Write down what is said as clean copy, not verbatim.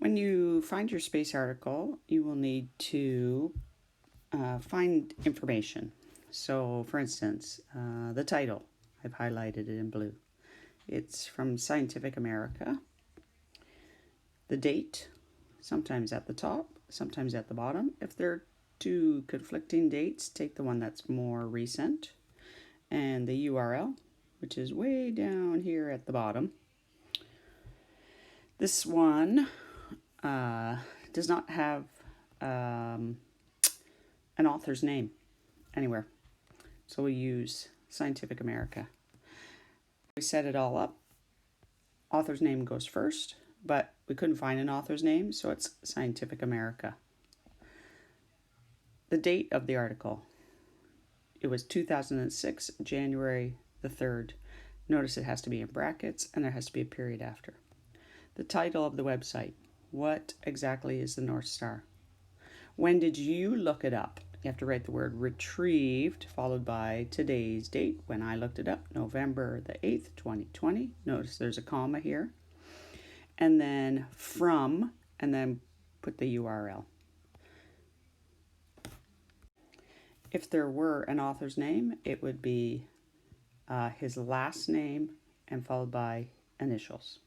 When you find your space article, you will need to find information. So, for instance, the title, I've highlighted it in blue. It's from Scientific America. The date, sometimes at the top, sometimes at the bottom. If they're two conflicting dates, take the one that's more recent. And the URL, which is way down here at the bottom. This one does not have an author's name anywhere. So we use Scientific America. We set it all up. Author's name goes first, but we couldn't find an author's name, so it's Scientific America. The date of the article, it was 2006, January the 3rd. Notice it has to be in brackets and there has to be a period after. The title of the website, what exactly is the North Star? When did you look it up? You have to write the word retrieved followed by today's date, when I looked it up, November the 8th, 2020. Notice there's a comma here. And then from, and then put the URL. If there were an author's name, it would be his last name and followed by initials.